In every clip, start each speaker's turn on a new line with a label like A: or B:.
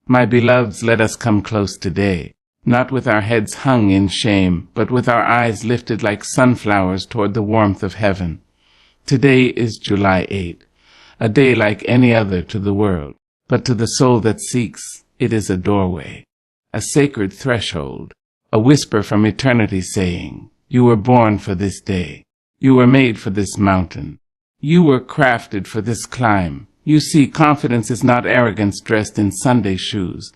A: My beloveds, let us come close today, not with our heads hung in shame, but with our eyes lifted like sunflowers toward the warmth of heaven. Today is July 8th, a day like any other to the world, but to the soul that seeks, it is a doorway, a sacred threshold, a whisper from eternity saying, "You were born for this day. You were made for this mountain. You were crafted for this climb." You see, confidence is not arrogance dressed in Sunday shoes.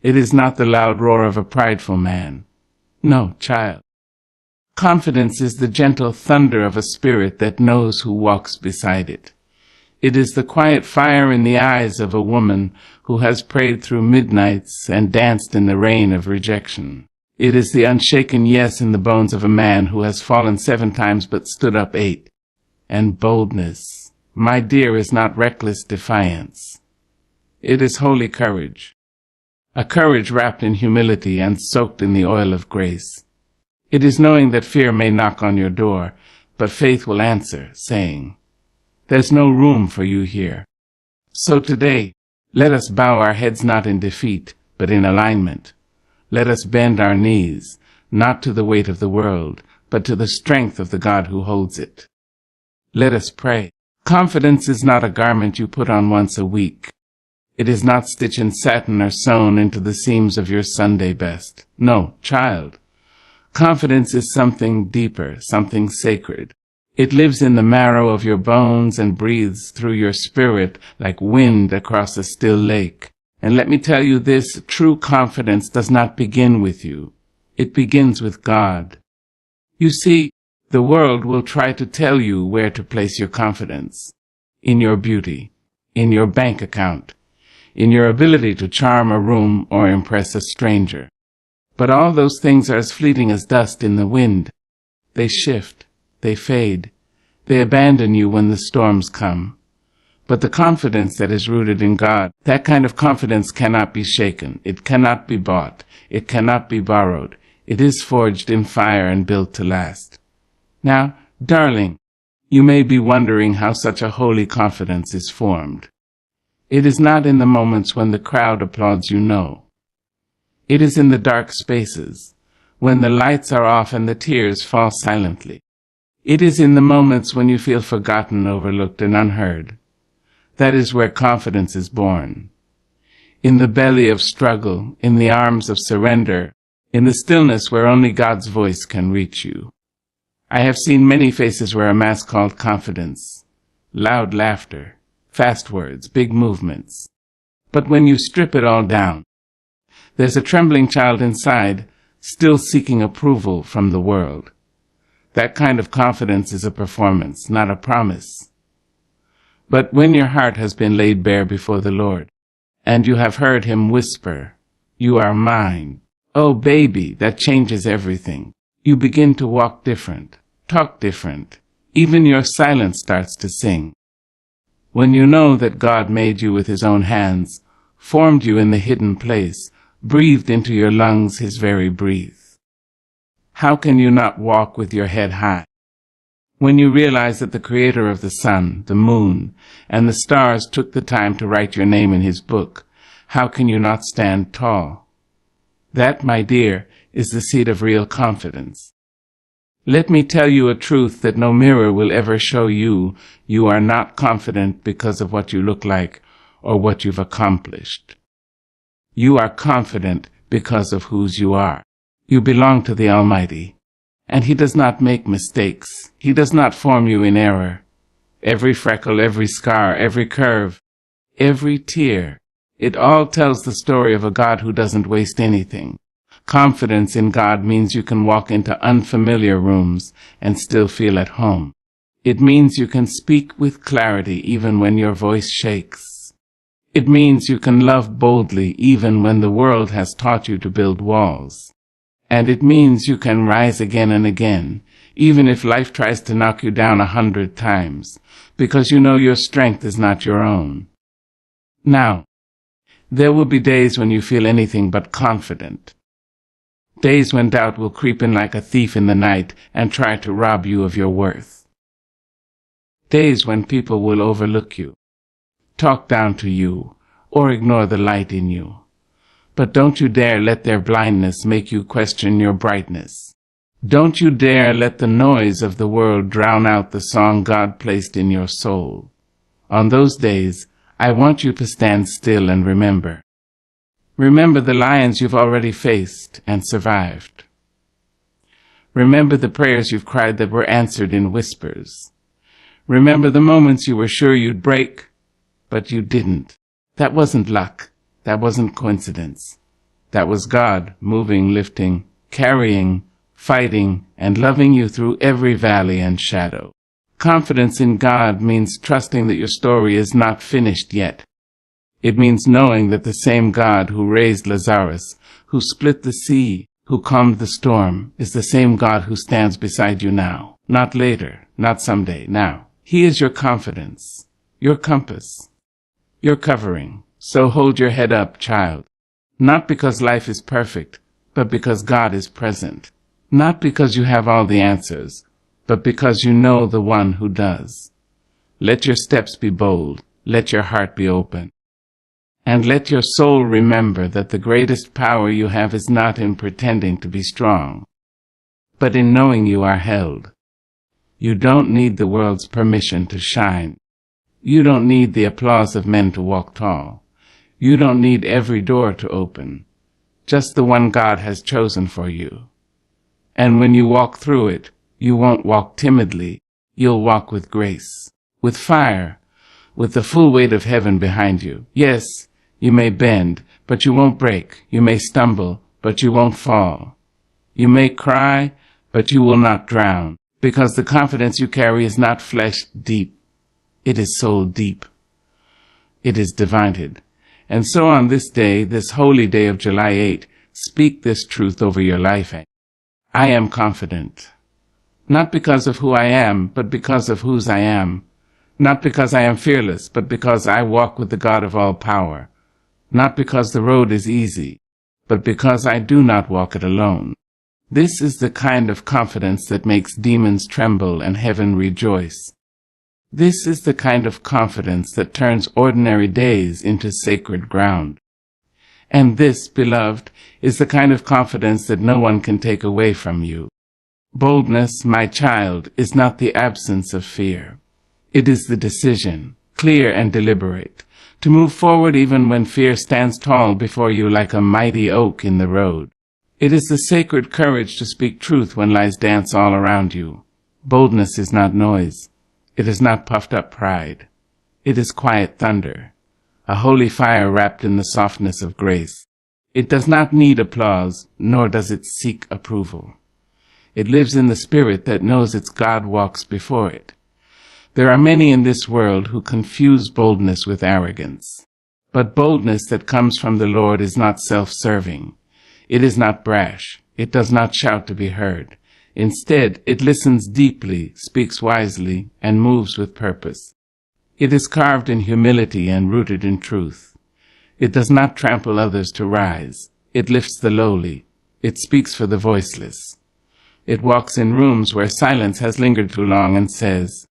A: It is not the loud roar of a prideful man. No, child. Confidence is the gentle thunder of a spirit that knows who walks beside it. It is the quiet fire in the eyes of a woman who has prayed through midnights and danced in the rain of rejection. It is the unshaken yes in the bones of a man who has fallen 7 times but stood up 8. And boldness, my dear, is not reckless defiance. It is holy courage, a courage wrapped in humility and soaked in the oil of grace. It is knowing that fear may knock on your door, but faith will answer, saying, "There's no room for you here." So today, let us bow our heads not in defeat, but in alignment. Let us bend our knees, not to the weight of the world, but to the strength of the God who holds it. Let us pray. Confidence is not a garment you put on once a week. It is not stitched in satin or sewn into the seams of your Sunday best. No, child. Confidence is something deeper, something sacred. It lives in the marrow of your bones and breathes through your spirit like wind across a still lake. And let me tell you this, true confidence does not begin with you. It begins with God. You see, the world will try to tell you where to place your confidence. In your beauty, in your bank account, in your ability to charm a room or impress a stranger. But all those things are as fleeting as dust in the wind. They shift, they fade, they abandon you when the storms come. But the confidence that is rooted in God, that kind of confidence cannot be shaken. It cannot be bought. It cannot be borrowed. It is forged in fire and built to last. Now, darling, you may be wondering how such a holy confidence is formed. It is not in the moments when the crowd applauds you, no. It is in the dark spaces, when the lights are off and the tears fall silently. It is in the moments when you feel forgotten, overlooked, and unheard. That is where confidence is born. In the belly of struggle, in the arms of surrender, in the stillness where only God's voice can reach you. I have seen many faces wear a mask called confidence. Loud laughter, fast words, big movements. But when you strip it all down, there's a trembling child inside, still seeking approval from the world. That kind of confidence is a performance, not a promise. But when your heart has been laid bare before the Lord, and you have heard him whisper, "You are mine," oh baby, that changes everything. You begin to walk different, talk different. Even your silence starts to sing. When you know that God made you with his own hands, formed you in the hidden place, breathed into your lungs his very breath, how can you not walk with your head high? When you realize that the creator of the sun, the moon, and the stars took the time to write your name in his book, how can you not stand tall? That, my dear, is the seed of real confidence. Let me tell you a truth that no mirror will ever show you. You are not confident because of what you look like or what you've accomplished. You are confident because of whose you are. You belong to the Almighty. And he does not make mistakes. He does not form you in error. Every freckle, every scar, every curve, every tear, it all tells the story of a God who doesn't waste anything. Confidence in God means you can walk into unfamiliar rooms and still feel at home. It means you can speak with clarity even when your voice shakes. It means you can love boldly even when the world has taught you to build walls. And it means you can rise again and again, even if life tries to knock you down 100 times, because you know your strength is not your own. Now, there will be days when you feel anything but confident. Days when doubt will creep in like a thief in the night and try to rob you of your worth. Days when people will overlook you, talk down to you, or ignore the light in you. But don't you dare let their blindness make you question your brightness. Don't you dare let the noise of the world drown out the song God placed in your soul. On those days, I want you to stand still and remember. Remember the lions you've already faced and survived. Remember the prayers you've cried that were answered in whispers. Remember the moments you were sure you'd break, but you didn't. That wasn't luck. That wasn't coincidence. That was God moving, lifting, carrying, fighting, and loving you through every valley and shadow. Confidence in God means trusting that your story is not finished yet. It means knowing that the same God who raised Lazarus, who split the sea, who calmed the storm, is the same God who stands beside you now. Not later, not someday, now. He is your confidence, your compass, your covering. So hold your head up, child. Not because life is perfect, but because God is present. Not because you have all the answers, but because you know the one who does. Let your steps be bold. Let your heart be open. And let your soul remember that the greatest power you have is not in pretending to be strong, but in knowing you are held. You don't need the world's permission to shine. You don't need the applause of men to walk tall. You don't need every door to open, just the one God has chosen for you. And when you walk through it, you won't walk timidly. You'll walk with grace, with fire, with the full weight of heaven behind you. Yes, you may bend, but you won't break. You may stumble, but you won't fall. You may cry, but you will not drown, because the confidence you carry is not flesh deep. It is soul deep. It is divided. And so on this day, this holy day of July 8, speak this truth over your life. I am confident. Not because of who I am, but because of whose I am. Not because I am fearless, but because I walk with the God of all power. Not because the road is easy, but because I do not walk it alone. This is the kind of confidence that makes demons tremble and heaven rejoice. This is the kind of confidence that turns ordinary days into sacred ground. And this, beloved, is the kind of confidence that no one can take away from you. Boldness, my child, is not the absence of fear. It is the decision, clear and deliberate, to move forward even when fear stands tall before you like a mighty oak in the road. It is the sacred courage to speak truth when lies dance all around you. Boldness is not noise. It is not puffed-up pride. It is quiet thunder, a holy fire wrapped in the softness of grace. It does not need applause, nor does it seek approval. It lives in the spirit that knows its God walks before it. There are many in this world who confuse boldness with arrogance. But boldness that comes from the Lord is not self-serving. It is not brash. It does not shout to be heard. Instead, it listens deeply, speaks wisely, and moves with purpose. It is carved in humility and rooted in truth. It does not trample others to rise. It lifts the lowly. It speaks for the voiceless. It walks in rooms where silence has lingered too long and says,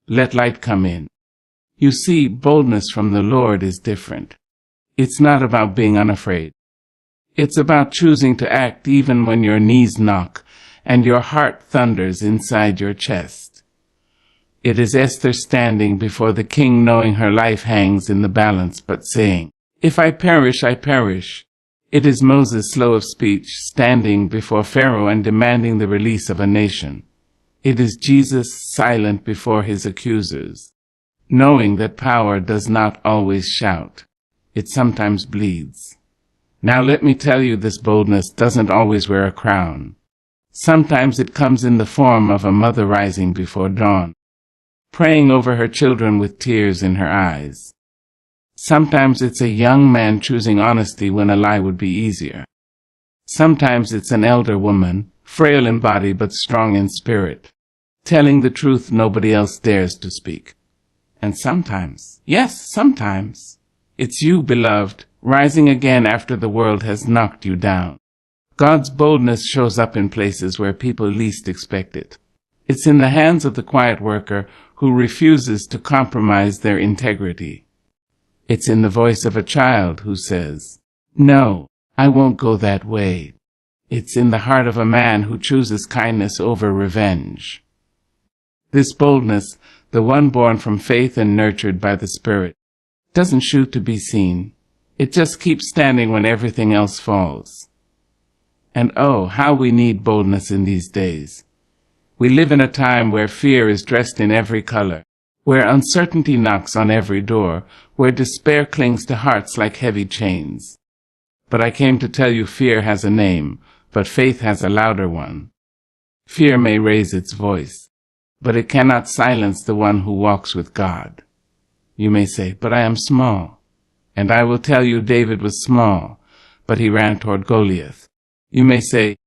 A: "Let light come in." You see, boldness from the Lord is different. It's not about being unafraid. It's about choosing to act even when your knees knock and your heart thunders inside your chest. It is Esther standing before the king knowing her life hangs in the balance but saying, "If I perish, I perish." It is Moses, slow of speech, standing before Pharaoh and demanding the release of a nation. It is Jesus, silent before his accusers, knowing that power does not always shout. It sometimes bleeds. Now let me tell you, this boldness doesn't always wear a crown. Sometimes it comes in the form of a mother rising before dawn, praying over her children with tears in her eyes. Sometimes it's a young man choosing honesty when a lie would be easier. Sometimes it's an elder woman, frail in body but strong in spirit, telling the truth nobody else dares to speak. And sometimes, yes, sometimes, it's you, beloved, rising again after the world has knocked you down. God's boldness shows up in places where people least expect it. It's in the hands of the quiet worker who refuses to compromise their integrity. It's in the voice of a child who says, No, I won't go that way. It's in the heart of a man who chooses kindness over revenge. This boldness, the one born from faith and nurtured by the Spirit, doesn't shoot to be seen. It just keeps standing when everything else falls. And oh, how we need boldness in these days. We live in a time where fear is dressed in every color, where uncertainty knocks on every door, where despair clings to hearts like heavy chains. But I came to tell you fear has a name, but faith has a louder one. Fear may raise its voice, but it cannot silence the one who walks with God. You may say, but I am small. And I will tell you David was small, but he ran toward Goliath. You may say,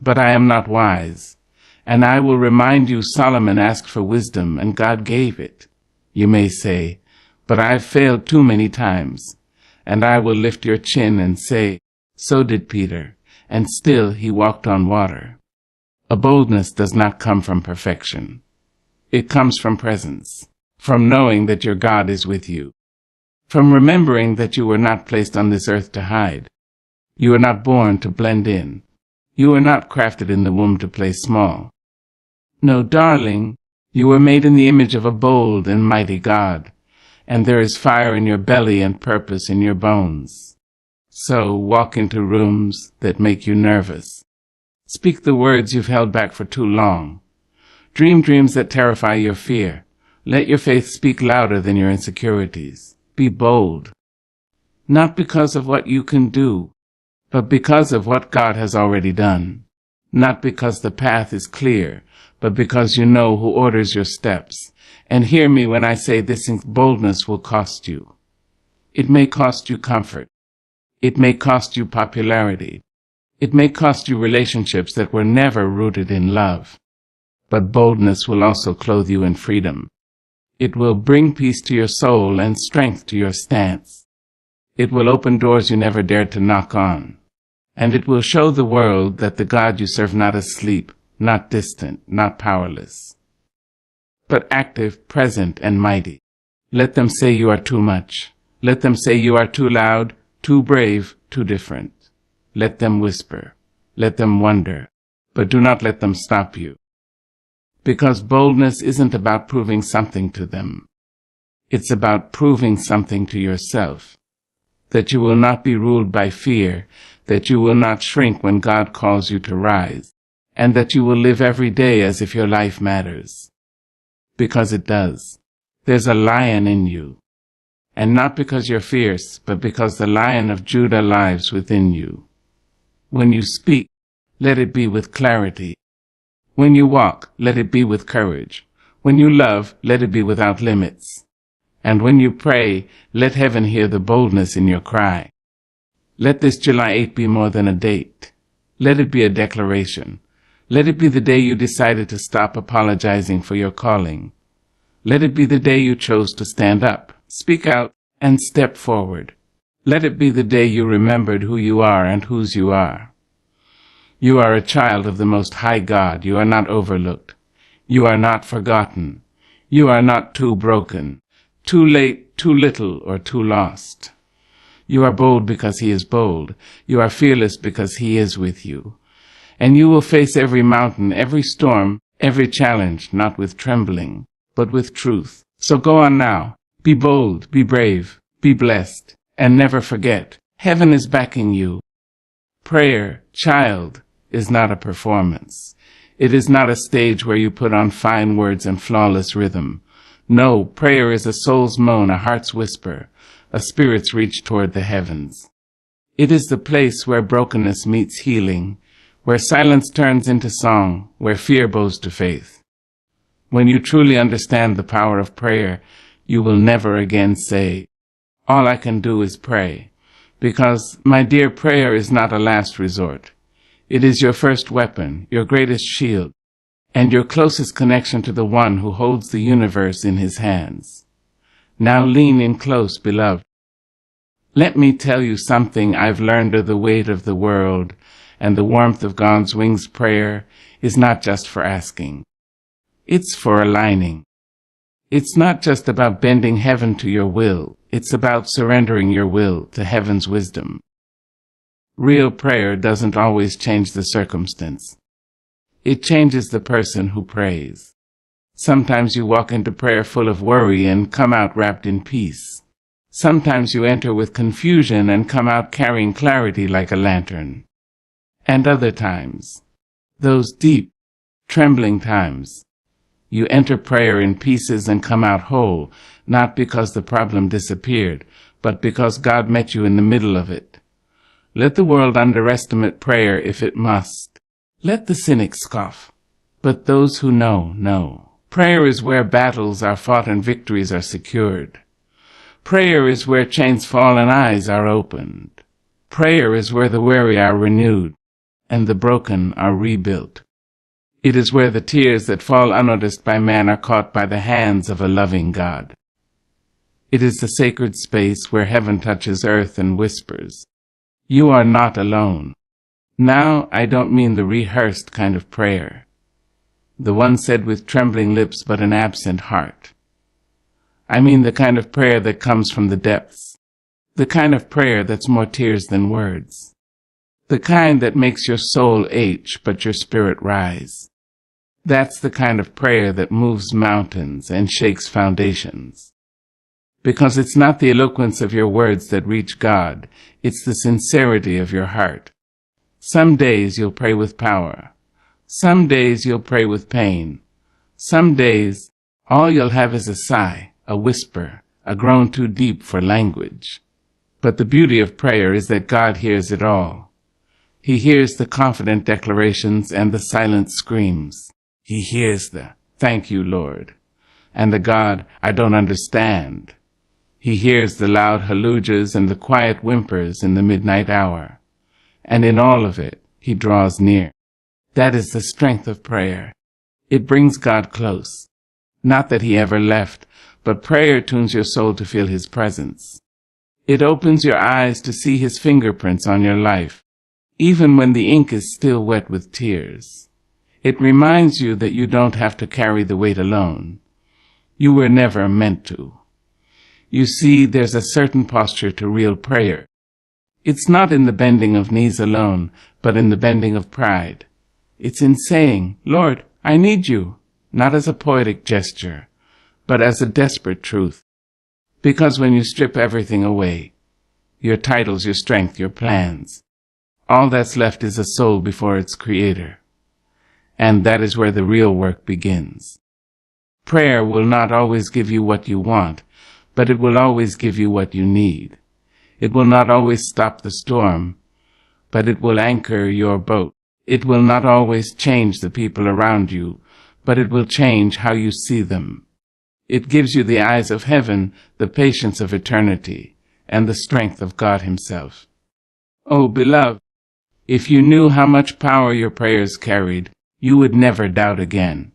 A: but I am not wise. And I will remind you Solomon asked for wisdom, and God gave it. You may say, but I have failed too many times. And I will lift your chin and say, so did Peter, and still he walked on water. A boldness does not come from perfection. It comes from presence, from knowing that your God is with you, from remembering that you were not placed on this earth to hide. You were not born to blend in. You were not crafted in the womb to play small. No, darling, you were made in the image of a bold and mighty God, and there is fire in your belly and purpose in your bones. So walk into rooms that make you nervous. Speak the words you've held back for too long. Dream dreams that terrify your fear. Let your faith speak louder than your insecurities. Be bold, not because of what you can do, but because of what God has already done. Not because the path is clear, but because you know who orders your steps. And hear me when I say this boldness will cost you. It may cost you comfort. It may cost you popularity. It may cost you relationships that were never rooted in love. But boldness will also clothe you in freedom. It will bring peace to your soul and strength to your stance. It will open doors you never dared to knock on. And it will show the world that the God you serve not asleep, not distant, not powerless, but active, present, and mighty. Let them say you are too much. Let them say you are too loud, too brave, too different. Let them whisper. Let them wonder. But do not let them stop you. Because boldness isn't about proving something to them. It's about proving something to yourself. That you will not be ruled by fear, that you will not shrink when God calls you to rise, and that you will live every day as if your life matters. Because it does. There's a lion in you. And not because you're fierce, but because the Lion of Judah lives within you. When you speak, let it be with clarity. When you walk, let it be with courage. When you love, let it be without limits. And when you pray, let heaven hear the boldness in your cry. Let this July 8th be more than a date. Let it be a declaration. Let it be the day you decided to stop apologizing for your calling. Let it be the day you chose to stand up, speak out, and step forward. Let it be the day you remembered who you are and whose you are. You are a child of the Most High God. You are not overlooked. You are not forgotten. You are not too broken, too late, too little, or too lost. You are bold because He is bold. You are fearless because He is with you. And you will face every mountain, every storm, every challenge, not with trembling, but with truth. So go on now. Be bold, be brave, be blessed, and never forget, heaven is backing you. Prayer, child, is not a performance. It is not a stage where you put on fine words and flawless rhythm. No, prayer is a soul's moan, a heart's whisper, a spirit's reach toward the heavens. It is the place where brokenness meets healing, where silence turns into song, where fear bows to faith. When you truly understand the power of prayer, you will never again say, all I can do is pray, because, my dear, prayer is not a last resort. It is your first weapon, your greatest shield, and your closest connection to the one who holds the universe in His hands. Now lean in close, beloved. Let me tell you something I've learned of the weight of the world, and the warmth of God's wings. Prayer is not just for asking. It's for aligning. It's not just about bending heaven to your will. It's about surrendering your will to heaven's wisdom. Real prayer doesn't always change the circumstance. It changes the person who prays. Sometimes you walk into prayer full of worry and come out wrapped in peace. Sometimes you enter with confusion and come out carrying clarity like a lantern. And other times, those deep, trembling times, you enter prayer in pieces and come out whole, not because the problem disappeared, but because God met you in the middle of it. Let the world underestimate prayer if it must. Let the cynic scoff. But those who know. Prayer is where battles are fought and victories are secured. Prayer is where chains fall and eyes are opened. Prayer is where the weary are renewed and the broken are rebuilt. It is where the tears that fall unnoticed by man are caught by the hands of a loving God. It is the sacred space where heaven touches earth and whispers, "You are not alone." Now, I don't mean the rehearsed kind of prayer, the one said with trembling lips but an absent heart. I mean the kind of prayer that comes from the depths, the kind of prayer that's more tears than words, the kind that makes your soul ache but your spirit rise. That's the kind of prayer that moves mountains and shakes foundations. Because it's not the eloquence of your words that reach God, it's the sincerity of your heart. Some days you'll pray with power. Some days you'll pray with pain. Some days all you'll have is a sigh, a whisper, a groan too deep for language. But the beauty of prayer is that God hears it all. He hears the confident declarations and the silent screams. He hears the, "Thank you, Lord," and the "God, I don't understand." He hears the loud hallelujahs and the quiet whimpers in the midnight hour. And in all of it, he draws near. That is the strength of prayer. It brings God close. Not that he ever left, but prayer tunes your soul to feel his presence. It opens your eyes to see his fingerprints on your life, even when the ink is still wet with tears. It reminds you that you don't have to carry the weight alone. You were never meant to. You see, there's a certain posture to real prayer. It's not in the bending of knees alone, but in the bending of pride. It's in saying, "Lord, I need you," not as a poetic gesture, but as a desperate truth. Because when you strip everything away, your titles, your strength, your plans, all that's left is a soul before its creator. And that is where the real work begins. Prayer will not always give you what you want, but it will always give you what you need. It will not always stop the storm, but it will anchor your boat. It will not always change the people around you, but it will change how you see them. It gives you the eyes of heaven, the patience of eternity, and the strength of God himself. Oh, beloved, if you knew how much power your prayers carried, you would never doubt again.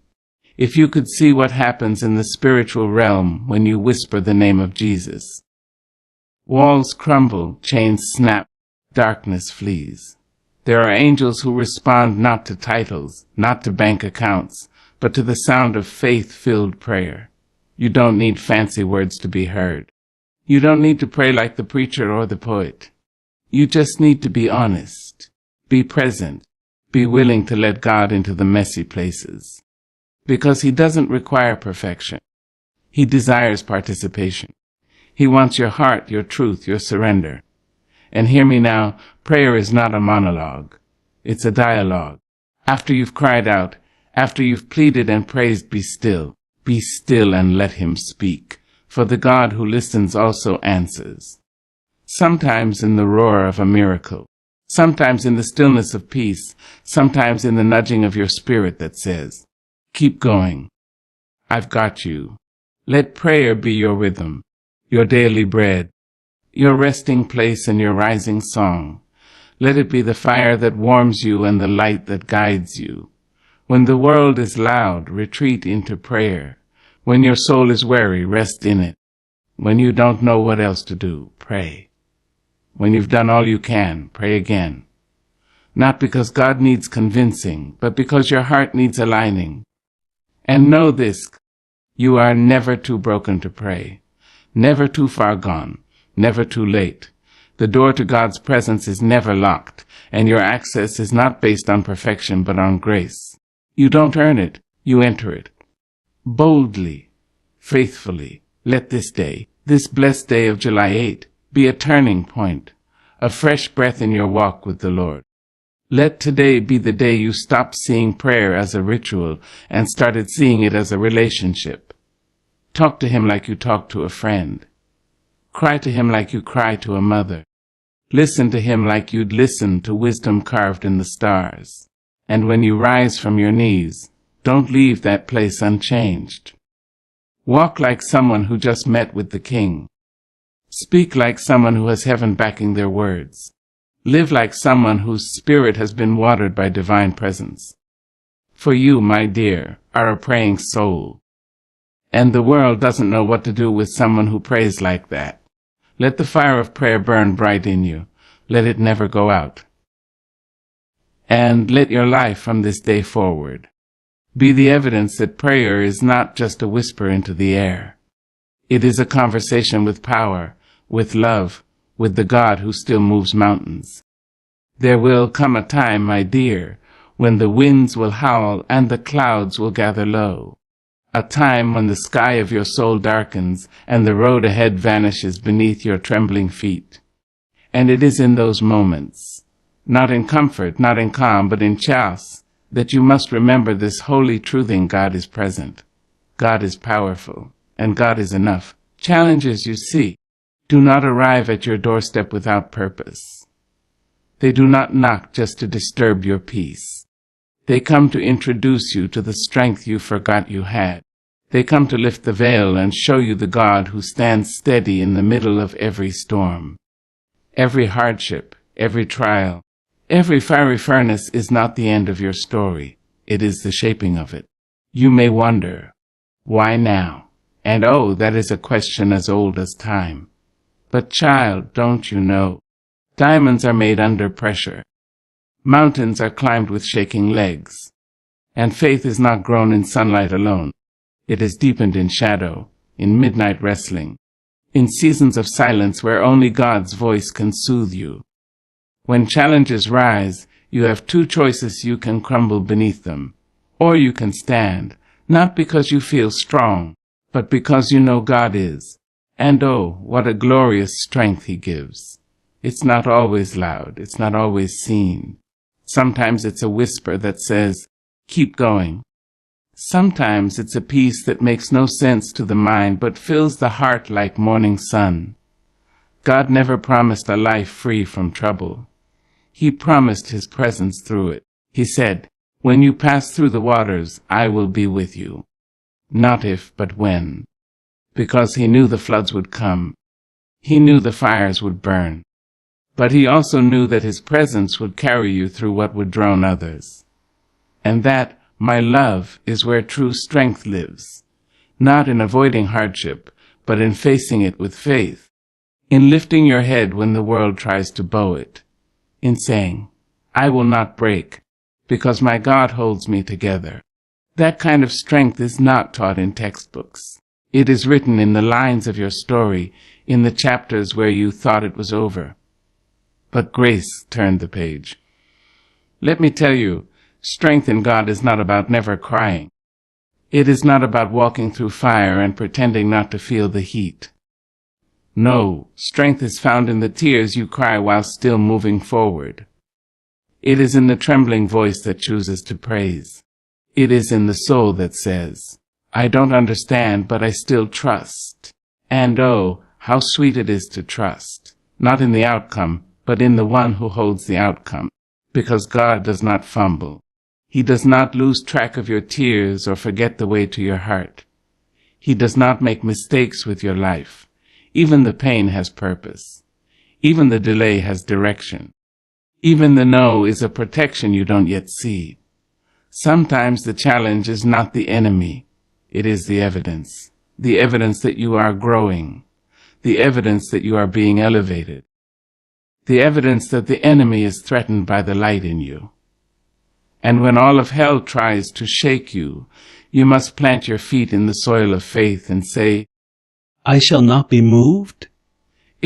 A: If you could see what happens in the spiritual realm when you whisper the name of Jesus. Walls crumble, chains snap, darkness flees. There are angels who respond not to titles, not to bank accounts, but to the sound of faith-filled prayer. You don't need fancy words to be heard. You don't need to pray like the preacher or the poet. You just need to be honest, be present, be willing to let God into the messy places. Because he doesn't require perfection. He desires participation. He wants your heart, your truth, your surrender. And hear me now, prayer is not a monologue. It's a dialogue. After you've cried out, after you've pleaded and praised, be still. Be still and let him speak. For the God who listens also answers. Sometimes in the roar of a miracle. Sometimes in the stillness of peace. Sometimes in the nudging of your spirit that says, "Keep going. I've got you." Let prayer be your rhythm, your daily bread, your resting place and your rising song. Let it be the fire that warms you and the light that guides you. When the world is loud, retreat into prayer. When your soul is weary, rest in it. When you don't know what else to do, pray. When you've done all you can, pray again. Not because God needs convincing, but because your heart needs aligning. And know this, you are never too broken to pray, never too far gone, never too late, The door to God's presence is never locked, and your access is not based on perfection but on grace. You don't earn it, you enter it. Boldly, faithfully, let this day, this blessed day of July 8, be a turning point, a fresh breath in your walk with the Lord. Let today be the day you stopped seeing prayer as a ritual and started seeing it as a relationship. Talk to Him like you talk to a friend. Cry to Him like you cry to a mother. Listen to Him like you'd listen to wisdom carved in the stars. And when you rise from your knees, don't leave that place unchanged. Walk like someone who just met with the King. Speak like someone who has heaven backing their words. Live like someone whose spirit has been watered by divine presence. For you, my dear, are a praying soul. And the world doesn't know what to do with someone who prays like that. Let the fire of prayer burn bright in you. Let it never go out. And let your life from this day forward be the evidence that prayer is not just a whisper into the air. It is a conversation with power, with love, with the God who still moves mountains. There will come a time, my dear, when the winds will howl and the clouds will gather low. A time when the sky of your soul darkens and the road ahead vanishes beneath your trembling feet. And it is in those moments, not in comfort, not in calm, but in chaos, that you must remember this holy truthing: God is present, God is powerful, and God is enough. Challenges you see do not arrive at your doorstep without purpose. They do not knock just to disturb your peace. They come to introduce you to the strength you forgot you had. They come to lift the veil and show you the God who stands steady in the middle of every storm. Every hardship, every trial, every fiery furnace is not the end of your story. It is the shaping of it. You may wonder, why now? And oh, that is a question as old as time. But child, don't you know? Diamonds are made under pressure. Mountains are climbed with shaking legs. And faith is not grown in sunlight alone. It is deepened in shadow, in midnight wrestling, in seasons of silence where only God's voice can soothe you. When challenges rise, you have two choices: you can crumble beneath them, or you can stand, not because you feel strong, but because you know God is. And oh, what a glorious strength He gives. It's not always loud, it's not always seen. Sometimes it's a whisper that says, keep going. Sometimes it's a peace that makes no sense to the mind but fills the heart like morning sun. God never promised a life free from trouble. He promised His presence through it. He said, when you pass through the waters, I will be with you. Not if, but when. Because He knew the floods would come. He knew the fires would burn. But He also knew that His presence would carry you through what would drown others. And that, my love, is where true strength lives. Not in avoiding hardship, but in facing it with faith. In lifting your head when the world tries to bow it. In saying, I will not break, because my God holds me together. That kind of strength is not taught in textbooks. It is written in the lines of your story, in the chapters where you thought it was over. But grace turned the page. Let me tell you, strength in God is not about never crying. It is not about walking through fire and pretending not to feel the heat. No, strength is found in the tears you cry while still moving forward. It is in the trembling voice that chooses to praise. It is in the soul that says, I don't understand, but I still trust. And oh, how sweet it is to trust, not in the outcome, but in the one who holds the outcome. Because God does not fumble. He does not lose track of your tears or forget the way to your heart. He does not make mistakes with your life. Even the pain has purpose. Even the delay has direction. Even the no is a protection you don't yet see. Sometimes the challenge is not the enemy. It is the evidence that you are growing, the evidence that you are being elevated, the evidence that the enemy is threatened by the light in you. And when all of hell tries to shake you, you must plant your feet in the soil of faith and say, I shall not be moved.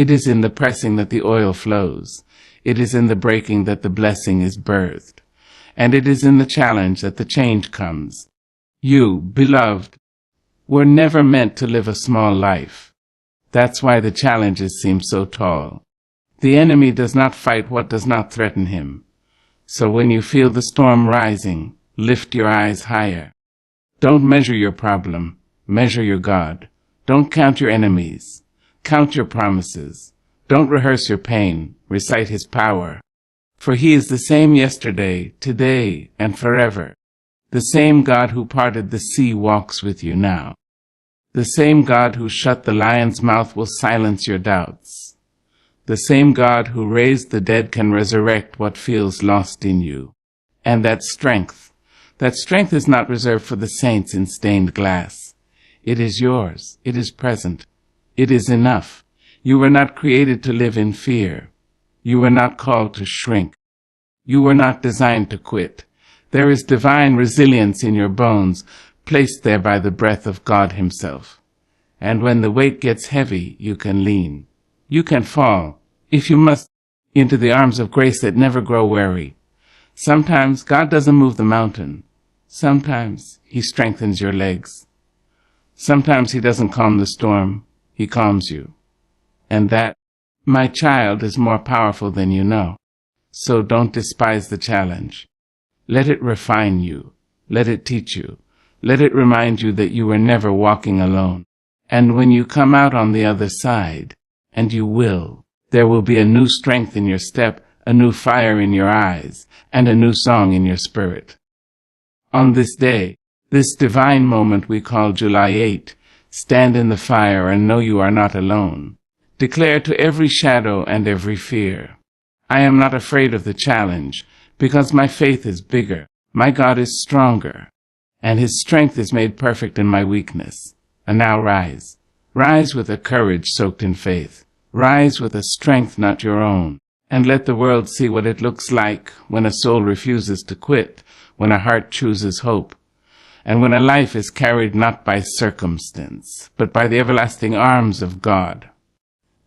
A: It is in the pressing that the oil flows. It is in the breaking that the blessing is birthed. And it is in the challenge that the change comes. You, beloved, were never meant to live a small life. That's why the challenges seem so tall. The enemy does not fight what does not threaten him. So when you feel the storm rising, lift your eyes higher. Don't measure your problem, measure your God. Don't count your enemies, count your promises. Don't rehearse your pain, recite his power. For he is the same yesterday, today, and forever. The same God who parted the sea walks with you now. The same God who shut the lion's mouth will silence your doubts. The same God who raised the dead can resurrect what feels lost in you. And that strength is not reserved for the saints in stained glass. It is yours. It is present. It is enough. You were not created to live in fear. You were not called to shrink. You were not designed to quit. There is divine resilience in your bones, placed there by the breath of God himself. And when the weight gets heavy, you can lean. You can fall, if you must, into the arms of grace that never grow weary. Sometimes God doesn't move the mountain. Sometimes he strengthens your legs. Sometimes he doesn't calm the storm. He calms you. And that, my child, is more powerful than you know. So don't despise the challenge. Let it refine you. Let it teach you. Let it remind you that you were never walking alone. And when you come out on the other side, and you will, there will be a new strength in your step, a new fire in your eyes, and a new song in your spirit. On this day, this divine moment we call July 8, stand in the fire and know you are not alone. Declare to every shadow and every fear, I am not afraid of the challenge, because my faith is bigger, my God is stronger, and his strength is made perfect in my weakness. And now rise. Rise with a courage soaked in faith. Rise with a strength not your own, and let the world see what it looks like when a soul refuses to quit, when a heart chooses hope, and when a life is carried not by circumstance, but by the everlasting arms of God.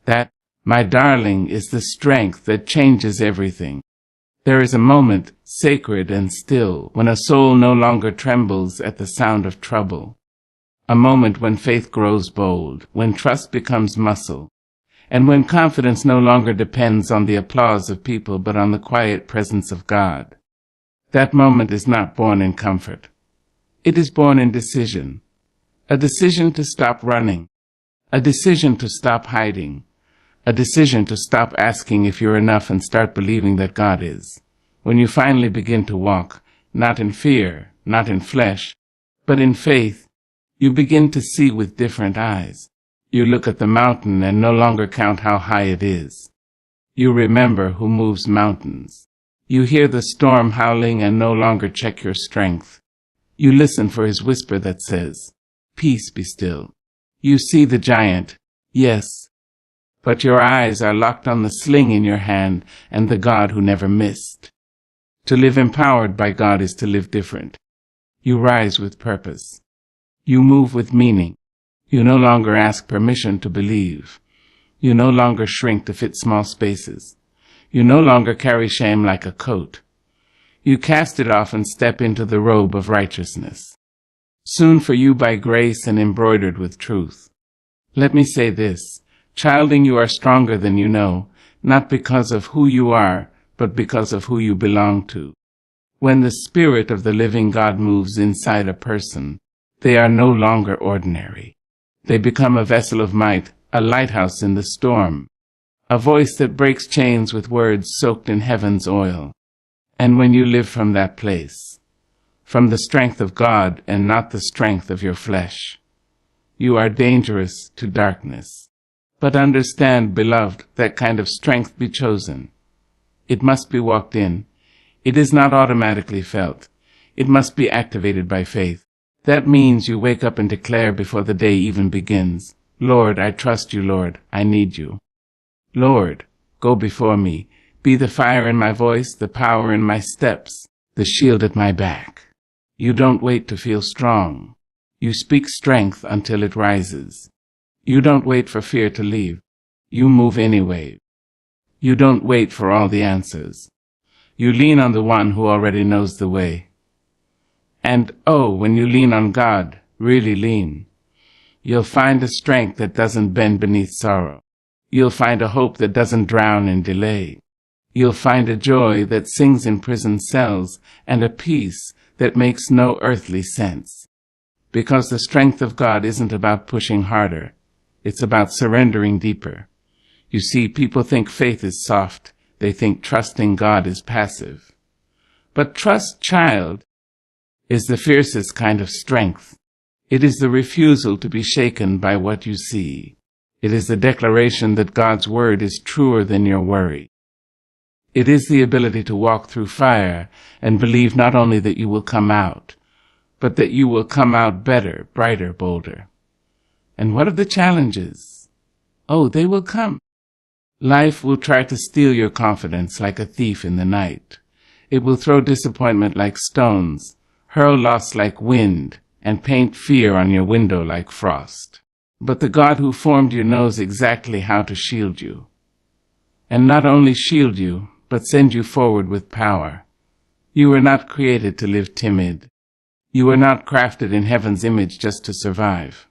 A: That, my darling, is the strength that changes everything. There is a moment, sacred and still, when a soul no longer trembles at the sound of trouble. A moment when faith grows bold, when trust becomes muscle, and when confidence no longer depends on the applause of people but on the quiet presence of God. That moment is not born in comfort. It is born in decision. A decision to stop running. A decision to stop hiding. A decision to stop asking if you're enough and start believing that God is. When you finally begin to walk, not in fear, not in flesh, but in faith, you begin to see with different eyes. You look at the mountain and no longer count how high it is. You remember who moves mountains. You hear the storm howling and no longer check your strength. You listen for his whisper that says, peace, be still. You see the giant, yes, but your eyes are locked on the sling in your hand and the God who never missed. To live empowered by God is to live different. You rise with purpose. You move with meaning. You no longer ask permission to believe. You no longer shrink to fit small spaces. You no longer carry shame like a coat. You cast it off and step into the robe of righteousness. Soon for you by grace and embroidered with truth. Let me say this. Childing, you are stronger than you know, not because of who you are, but because of who you belong to. When the Spirit of the living God moves inside a person, they are no longer ordinary. They become a vessel of might, a lighthouse in the storm, a voice that breaks chains with words soaked in heaven's oil. And when you live from that place, from the strength of God and not the strength of your flesh, you are dangerous to darkness. But understand, beloved, that kind of strength be chosen. It must be walked in. It is not automatically felt. It must be activated by faith. That means you wake up and declare before the day even begins, Lord, I trust you, Lord, I need you. Lord, go before me. Be the fire in my voice, the power in my steps, the shield at my back. You don't wait to feel strong. You speak strength until it rises. You don't wait for fear to leave. You move anyway. You don't wait for all the answers. You lean on the one who already knows the way. And when you lean on God, really lean, you'll find a strength that doesn't bend beneath sorrow. You'll find a hope that doesn't drown in delay. You'll find a joy that sings in prison cells and a peace that makes no earthly sense. Because the strength of God isn't about pushing harder. It's about surrendering deeper. You see, people think faith is soft. They think trusting God is passive. But trust, child, is the fiercest kind of strength. It is the refusal to be shaken by what you see. It is the declaration that God's word is truer than your worry. It is the ability to walk through fire and believe not only that you will come out, but that you will come out better, brighter, bolder. And what are the challenges? They will come. Life will try to steal your confidence like a thief in the night. It will throw disappointment like stones, hurl loss like wind, and paint fear on your window like frost. But the God who formed you knows exactly how to shield you. And not only shield you, but send you forward with power. You were not created to live timid. You were not crafted in heaven's image just to survive.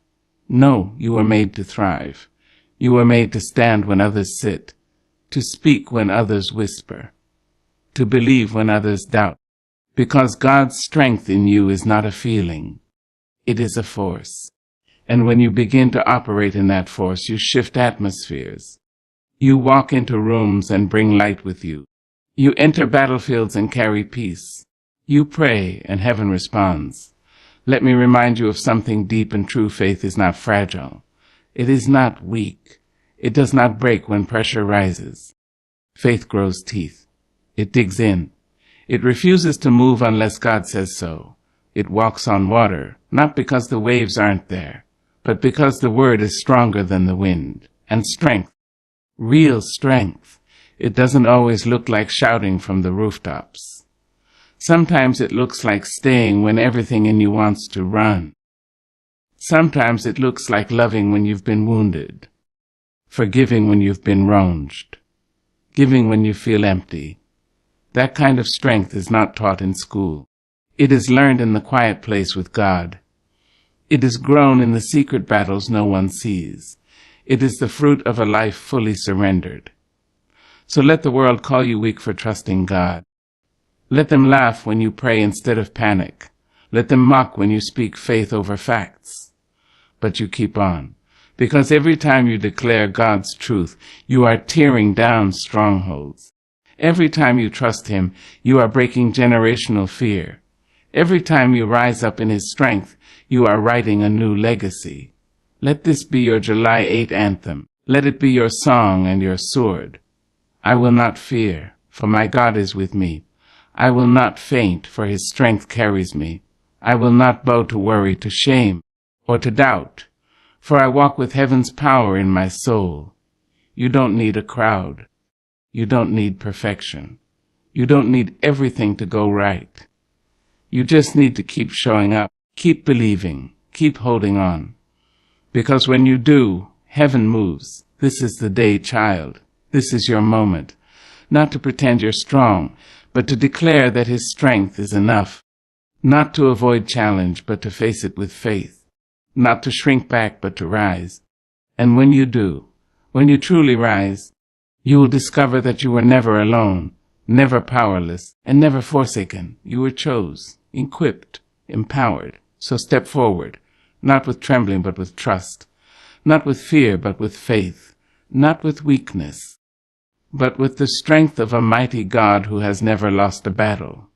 A: No, you were made to thrive. You were made to stand when others sit, to speak when others whisper, to believe when others doubt. Because God's strength in you is not a feeling. It is a force. And when you begin to operate in that force, you shift atmospheres. You walk into rooms and bring light with you. You enter battlefields and carry peace. You pray and heaven responds. Let me remind you of something deep and true. Faith is not fragile. It is not weak. It does not break when pressure rises. Faith grows teeth. It digs in. It refuses to move unless God says so. It walks on water, not because the waves aren't there, but because the word is stronger than the wind. And strength, real strength, it doesn't always look like shouting from the rooftops. Sometimes it looks like staying when everything in you wants to run. Sometimes it looks like loving when you've been wounded, forgiving when you've been wronged, giving when you feel empty. That kind of strength is not taught in school. It is learned in the quiet place with God. It is grown in the secret battles no one sees. It is the fruit of a life fully surrendered. So let the world call you weak for trusting God. Let them laugh when you pray instead of panic. Let them mock when you speak faith over facts. But you keep on, because every time you declare God's truth, you are tearing down strongholds. Every time you trust Him, you are breaking generational fear. Every time you rise up in His strength, you are writing a new legacy. Let this be your July 8 anthem. Let it be your song and your sword. I will not fear, for my God is with me. I will not faint, for His strength carries me. I will not bow to worry, to shame, or to doubt, for I walk with heaven's power in my soul. You don't need a crowd. You don't need perfection. You don't need everything to go right. You just need to keep showing up, keep believing, keep holding on. Because when you do, heaven moves. This is the day, child. This is your moment. Not to pretend you're strong, but to declare that His strength is enough. Not to avoid challenge, but to face it with faith. Not to shrink back, but to rise. And when you do, when you truly rise, you will discover that you were never alone, never powerless, and never forsaken. You were chosen, equipped, empowered. So step forward, not with trembling, but with trust. Not with fear, but with faith. Not with weakness, but with the strength of a mighty God who has never lost a battle.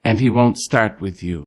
A: And He won't start with you.